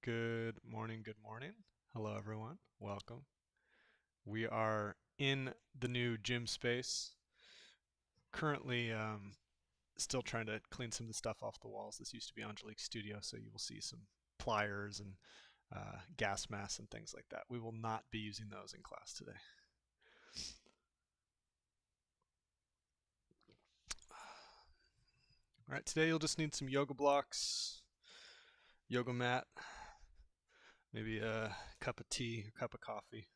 Good morning, good morning. Hello, everyone. Welcome. We are in the new gym space. Currently, still trying to clean some of the stuff off the walls. This used to be Angelique's studio, so you will see some pliers and gas masks and things like that. We will not be using those in class today. All right, today you'll just need some yoga blocks, yoga mat, maybe a cup of tea, a cup of coffee.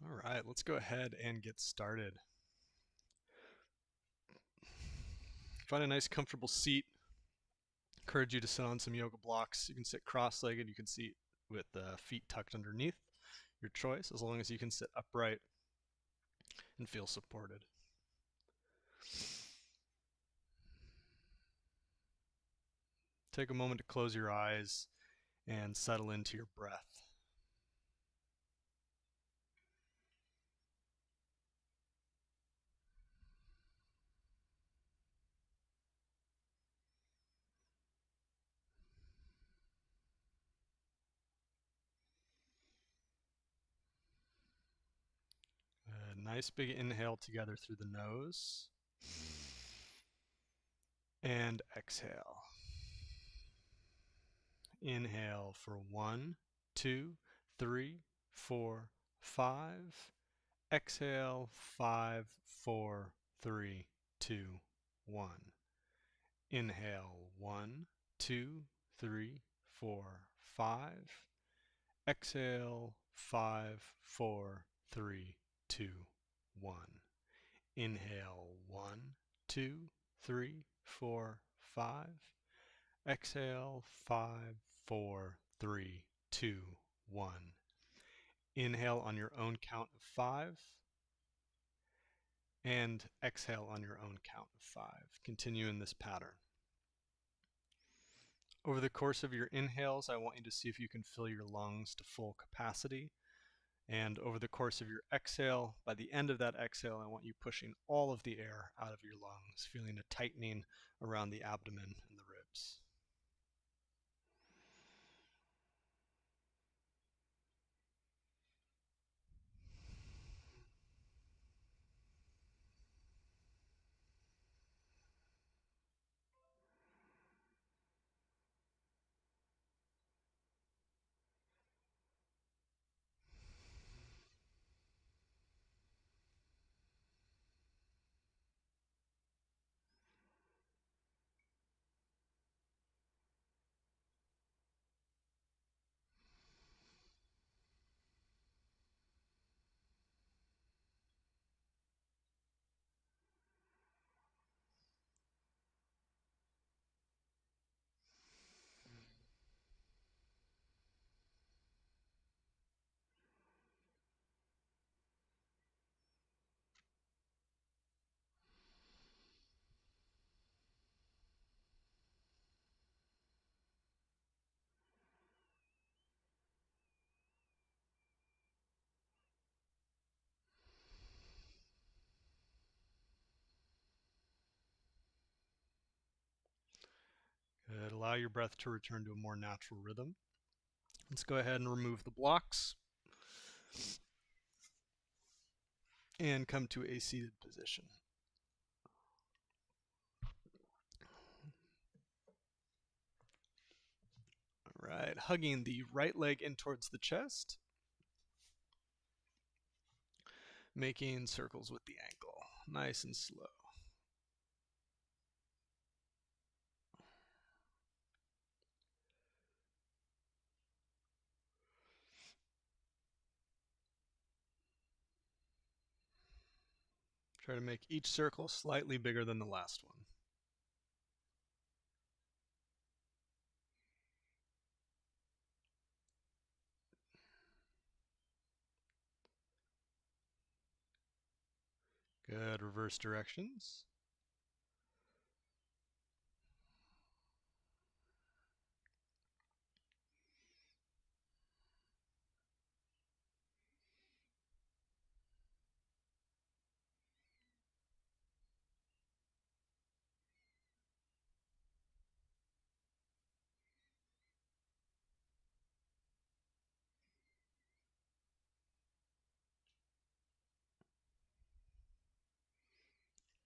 All right, let's go ahead and get started. Find a nice comfortable seat. Encourage you to sit on some yoga blocks. You can sit cross-legged, you can sit with feet tucked underneath, your choice, as long as you can sit upright and feel supported. Take a moment to close your eyes and settle into your breath. A nice big inhale together through the nose and exhale. Inhale for 1, 2, 3, 4, 5. Exhale 5, 4, 3, 2, 1. Inhale 1, 2, 3, 4, 5. Exhale 5, 4, 3, 2, 1. Inhale 1, 2, 3, 4, 5. Exhale 5, 4, 3, 2, 1. Inhale on your own count of 5 and exhale on your own count of 5. Continue in this pattern. Over the course of your inhales, I want you to see if you can fill your lungs to full capacity. And over the course of your exhale, by the end of that exhale, I want you pushing all of the air out of your lungs, feeling a tightening around the abdomen and the ribs. Good. Allow your breath to return to a more natural rhythm. Let's go ahead and remove the blocks and come to a seated position. All right, hugging the right leg in towards the chest, making circles with the ankle, nice and slow. Try to make each circle slightly bigger than the last one. Good. Reverse directions.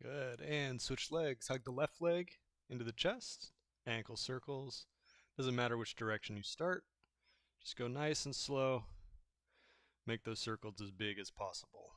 Good. And switch legs. Hug the left leg into the chest. Ankle circles. Doesn't matter which direction you start. Just go nice and slow. Make those circles as big as possible.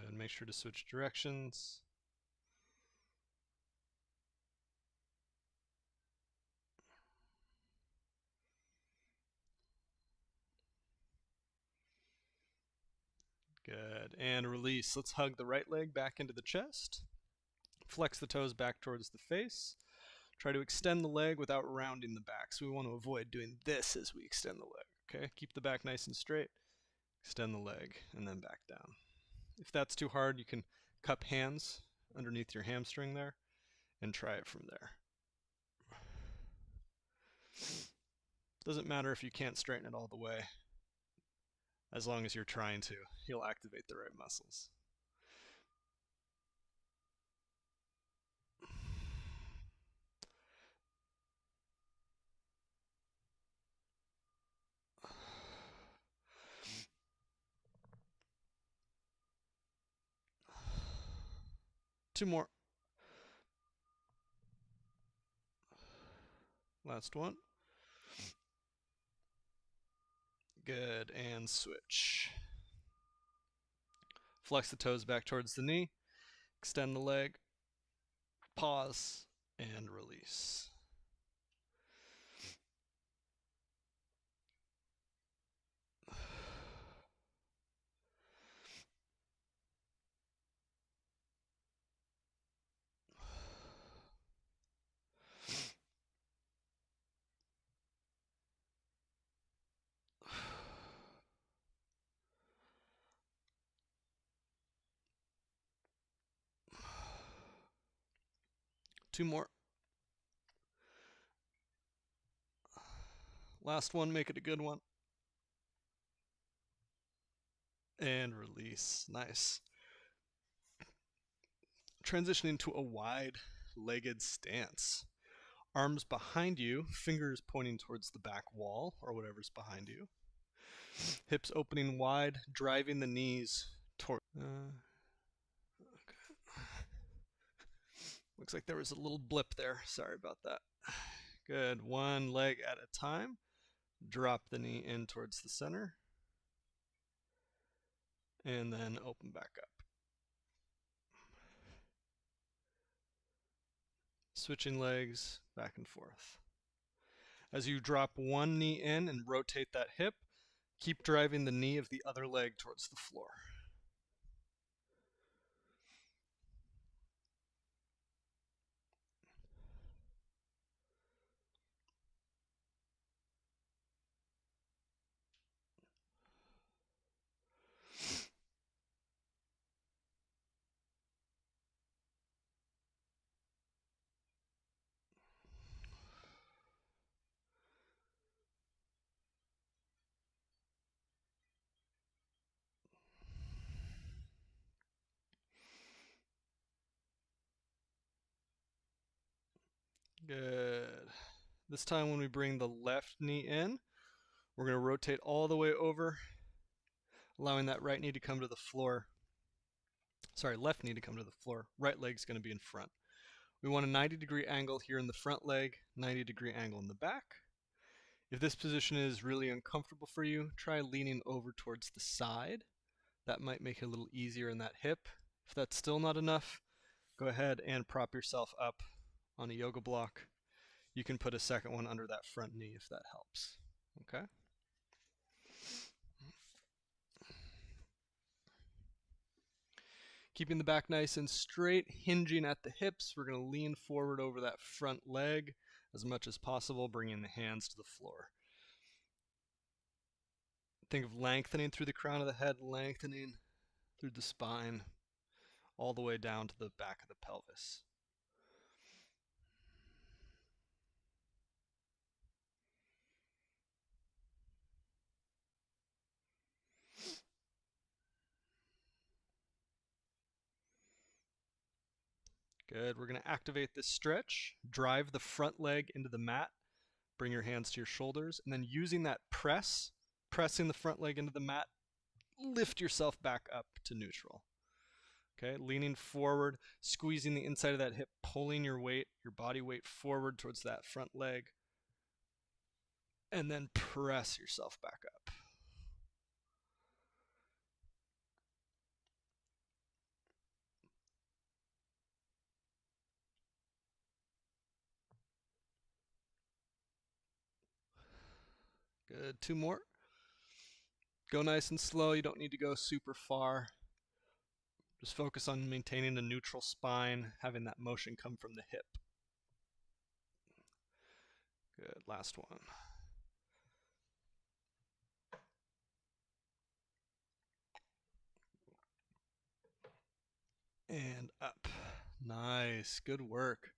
And make sure to switch directions. Good. And release. Let's hug the right leg back into the chest. Flex the toes back towards the face. Try to extend the leg without rounding the back. So we want to avoid doing this as we extend the leg. Okay? Keep the back nice and straight. Extend the leg and then back down. If that's too hard, you can cup hands underneath your hamstring there and try it from there. Doesn't matter if you can't straighten it all the way. As long as you're trying to, you'll activate the right muscles. Two more. Last one. Good, and switch. Flex the toes back towards the knee. Extend the leg. Pause and release. Two more. Last one, make it a good one. And release. Nice. Transitioning to a wide-legged stance. Arms behind you, fingers pointing towards the back wall or whatever's behind you. Hips opening wide, driving the knees toward. Okay. Looks like there was a little blip there. Sorry about that. Good. One leg at a time. Drop the knee in towards the center. And then open back up. Switching legs back and forth. As you drop one knee in and rotate that hip, keep driving the knee of the other leg towards the floor. Good. This time when we bring the left knee in, we're going to rotate all the way over, allowing that right knee to come to the floor. Sorry, left knee to come to the floor. Right leg's going to be in front. We want a 90-degree angle here in the front leg, 90-degree angle in the back. If this position is really uncomfortable for you, try leaning over towards the side. That might make it a little easier in that hip. If that's still not enough, go ahead and prop yourself up on a yoga block. You can put a second one under that front knee if that helps. Okay? Keeping the back nice and straight, hinging at the hips. We're going to lean forward over that front leg as much as possible, bringing the hands to the floor. Think of lengthening through the crown of the head, lengthening through the spine, all the way down to the back of the pelvis. Good. We're going to activate this stretch. Drive the front leg into the mat. Bring your hands to your shoulders. And then using that press, pressing the front leg into the mat, lift yourself back up to neutral. Okay, leaning forward, squeezing the inside of that hip, pulling your weight, your body weight forward towards that front leg. And then press yourself back up. Good. 2 more. Go nice and slow. You don't need to go super far. Just focus on maintaining a neutral spine, having that motion come from the hip. Good. Last one. And up. Nice. Good work.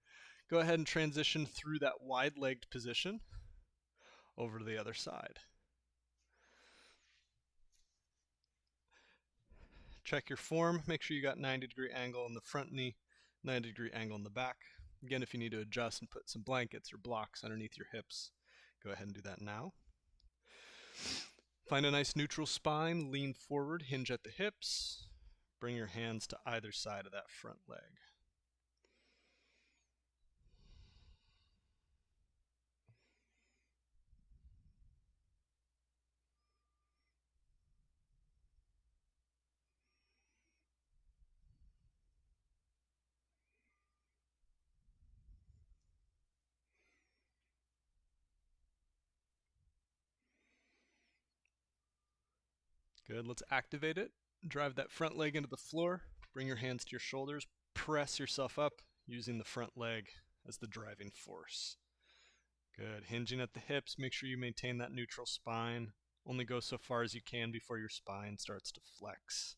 Go ahead and transition through that wide-legged position over to the other side. Check your form. Make sure you got 90-degree angle in the front knee, 90-degree angle in the back. Again, if you need to adjust and put some blankets or blocks underneath your hips, go ahead and do that now. Find a nice neutral spine, lean forward, hinge at the hips. Bring your hands to either side of that front leg. Good, let's activate it. Drive that front leg into the floor. Bring your hands to your shoulders. Press yourself up using the front leg as the driving force. Good, hinging at the hips. Make sure you maintain that neutral spine. Only go so far as you can before your spine starts to flex.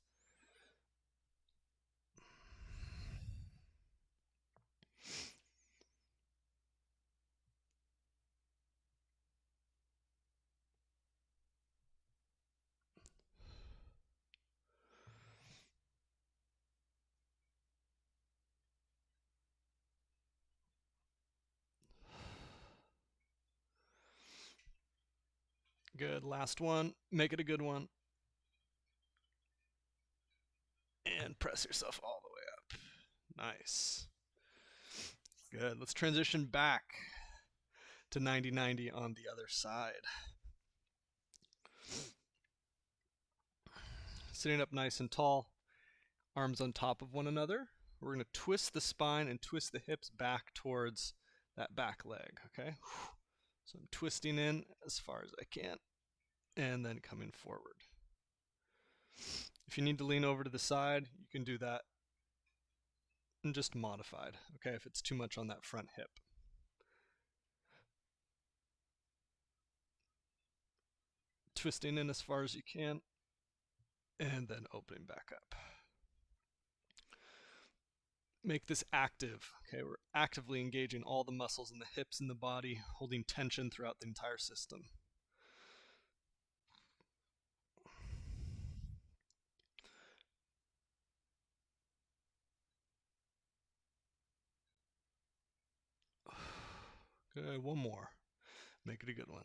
Good, last one. Make it a good one. And press yourself all the way up. Nice. Good, let's transition back to 90-90 on the other side. Sitting up nice and tall, arms on top of one another. We're going to twist the spine and twist the hips back towards that back leg, okay? So I'm twisting in as far as I can and then coming forward. If you need to lean over to the side, you can do that and just modified, okay, if it's too much on that front hip. Twisting in as far as you can and then opening back up. Make this active, okay? We're actively engaging all the muscles in the hips and the body, holding tension throughout the entire system. Good, one more. Make it a good one.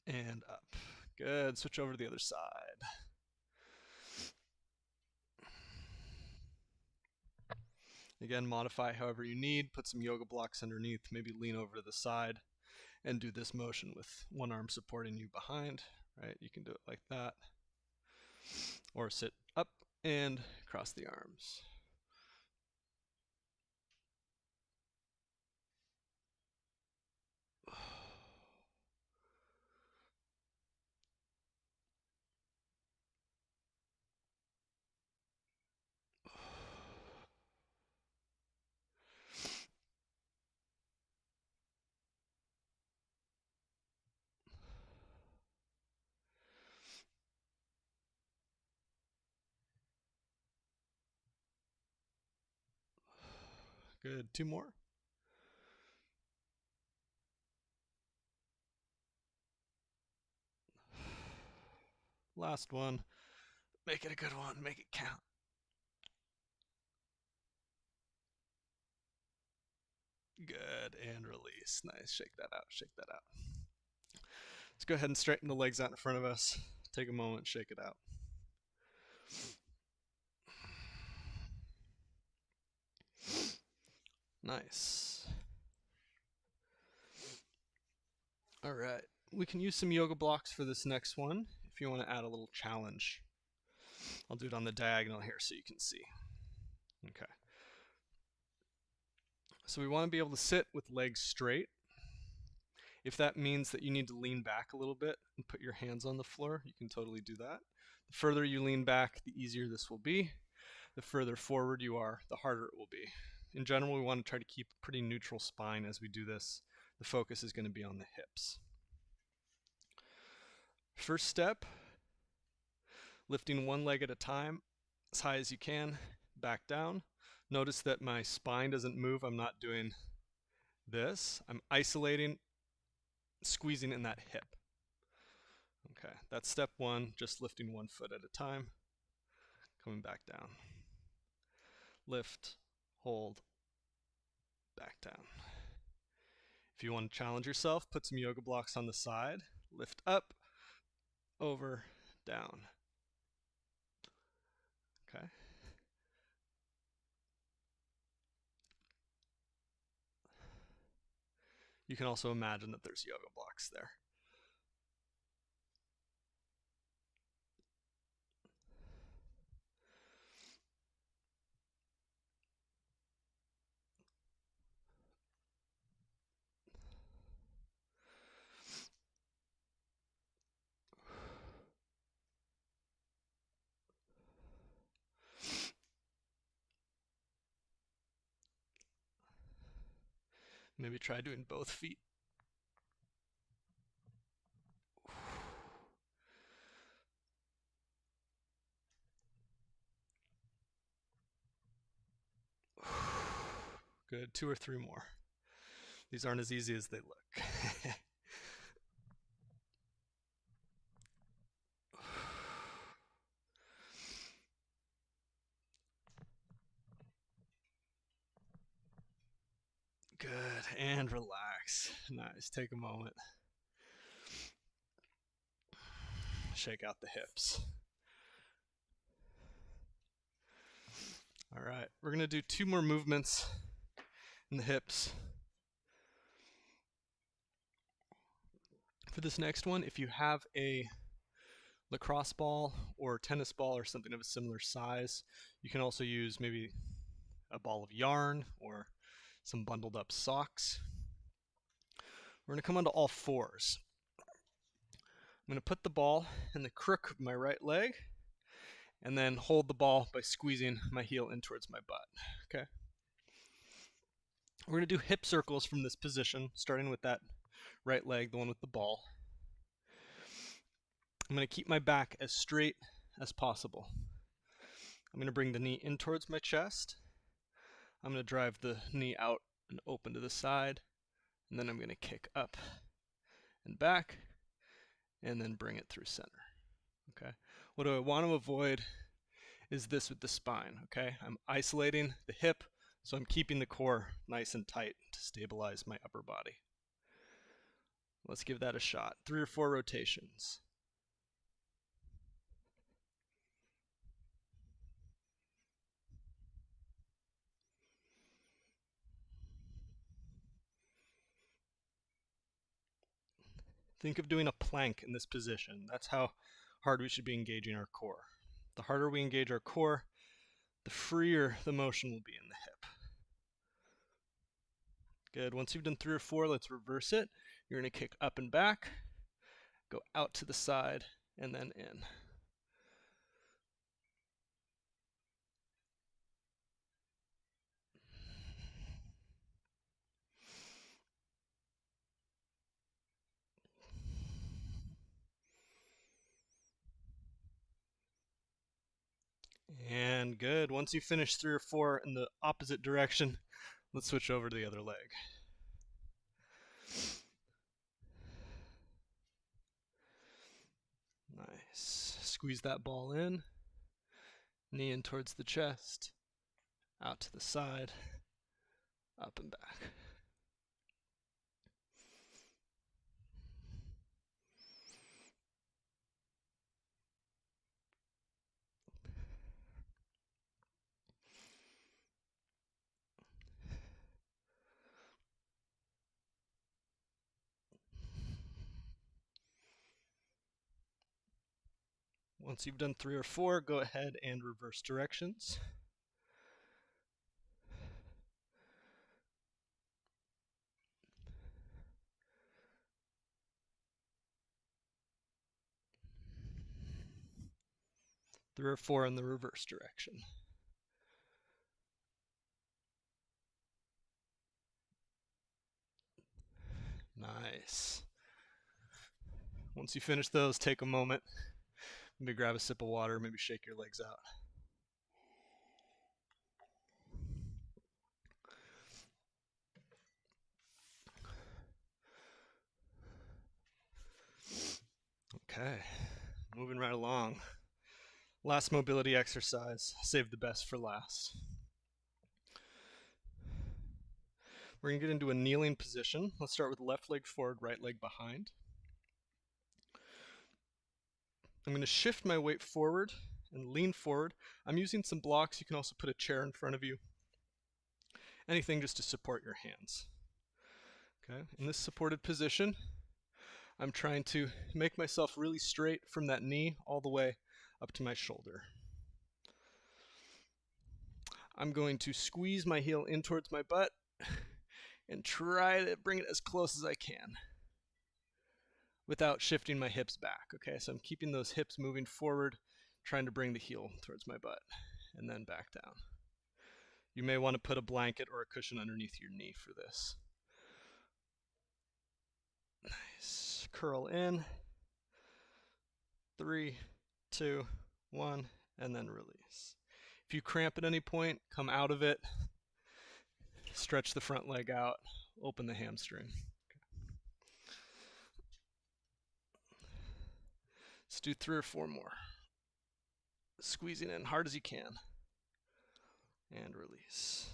And up. Good, switch over to the other side. Again, modify however you need. Put some yoga blocks underneath. Maybe lean over to the side and do this motion with one arm supporting you behind. Right? You can do it like that. Or sit up and cross the arms. Good. 2 more. Last one. Make it a good one. Make it count. Good. And release. Nice. Shake that out. Shake that out. Let's go ahead and straighten the legs out in front of us. Take a moment. Shake it out. Nice. All right. We can use some yoga blocks for this next one if you want to add a little challenge. I'll do it on the diagonal here so you can see. Okay. So we want to be able to sit with legs straight. If that means that you need to lean back a little bit and put your hands on the floor, you can totally do that. The further you lean back, the easier this will be. The further forward you are, the harder it will be. In general, we want to try to keep a pretty neutral spine as we do this. The focus is going to be on the hips. First step, lifting one leg at a time as high as you can, back down. Notice that my spine doesn't move. I'm not doing this. I'm isolating, squeezing in that hip. Okay, that's step one, just lifting one foot at a time, coming back down. Lift, hold, back down. If you want to challenge yourself, put some yoga blocks on the side. Lift up, over, down. Okay. You can also imagine that there's yoga blocks there. Maybe try doing both feet. Good, 2 or 3 more. These aren't as easy as they look. Good, and relax. Nice, take a moment. Shake out the hips. All right, we're gonna do 2 more movements in the hips. For this next one, if you have a lacrosse ball or tennis ball or something of a similar size, you can also use maybe a ball of yarn or some bundled up socks. We're going to come onto all fours. I'm going to put the ball in the crook of my right leg and then hold the ball by squeezing my heel in towards my butt. Okay. We're going to do hip circles from this position, starting with that right leg, the one with the ball. I'm going to keep my back as straight as possible. I'm going to bring the knee in towards my chest. I'm going to drive the knee out and open to the side, and then I'm going to kick up and back, and then bring it through center. Okay. What I want to avoid is this with the spine. Okay. I'm isolating the hip, so I'm keeping the core nice and tight to stabilize my upper body. Let's give that a shot. 3 or 4 rotations. Think of doing a plank in this position. That's how hard we should be engaging our core. The harder we engage our core, the freer the motion will be in the hip. Good. Once you've done 3 or 4, let's reverse it. You're going to kick up and back, go out to the side, and then in. And good. Once you finish 3 or 4 in the opposite direction, let's switch over to the other leg. Nice. Squeeze that ball in. Knee in towards the chest. Out to the side. Up and back. Once you've done 3 or 4, go ahead and reverse directions. Three or 4 in the reverse direction. Nice. Once you finish those, take a moment. Maybe grab a sip of water, maybe shake your legs out. Okay, moving right along. Last mobility exercise, save the best for last. We're going to get into a kneeling position. Let's start with left leg forward, right leg behind. I'm going to shift my weight forward and lean forward. I'm using some blocks. You can also put a chair in front of you. Anything just to support your hands. Okay, in this supported position, I'm trying to make myself really straight from that knee all the way up to my shoulder. I'm going to squeeze my heel in towards my butt and try to bring it as close as I can without shifting my hips back. Okay, so I'm keeping those hips moving forward, trying to bring the heel towards my butt and then back down. You may want to put a blanket or a cushion underneath your knee for this. Nice. Curl in. 3, 2, 1, and then release. If you cramp at any point, come out of it. Stretch the front leg out. Open the hamstring. Let's do 3 or 4 more. Squeezing in hard as you can. And release.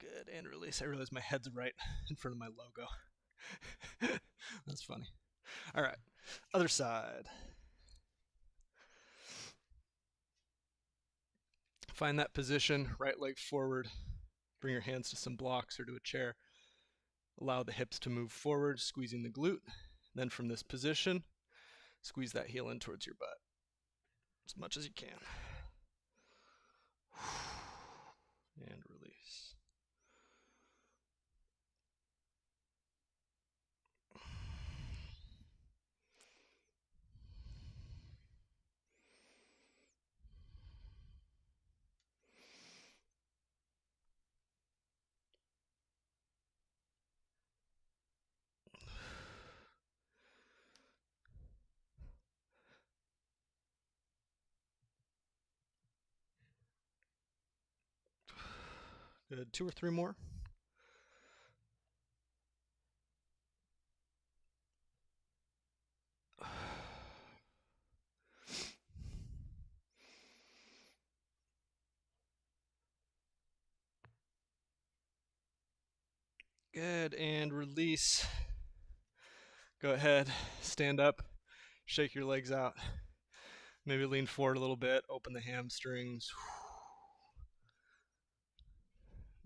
Good, and release. I realize my head's right in front of my logo. That's funny. All right, other side. Find that position, right leg forward. Bring your hands to some blocks or to a chair. Allow the hips to move forward, squeezing the glute. Then from this position, squeeze that heel in towards your butt as much as you can. And release. Good. 2 or 3 more. Good, and release. Go ahead, stand up, shake your legs out. Maybe lean forward a little bit, open the hamstrings.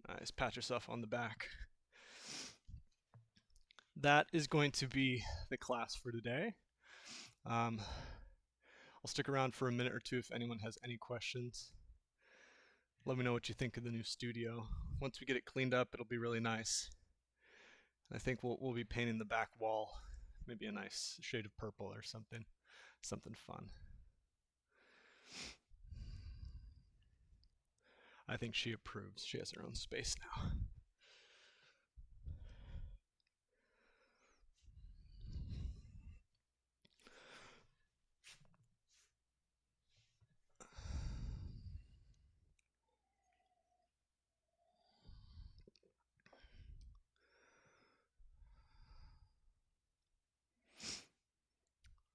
Nice, pat yourself on the back. That is going to be the class for today. I'll stick around for a minute or two if anyone has any questions. Let me know what you think of the new studio. Once we get it cleaned up, it'll be really nice. I think we'll be painting the back wall, maybe a nice shade of purple or something fun. I think she approves. She has her own space now.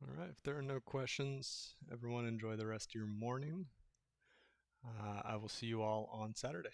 All right, if there are no questions, everyone enjoy the rest of your morning. I will see you all on Saturday.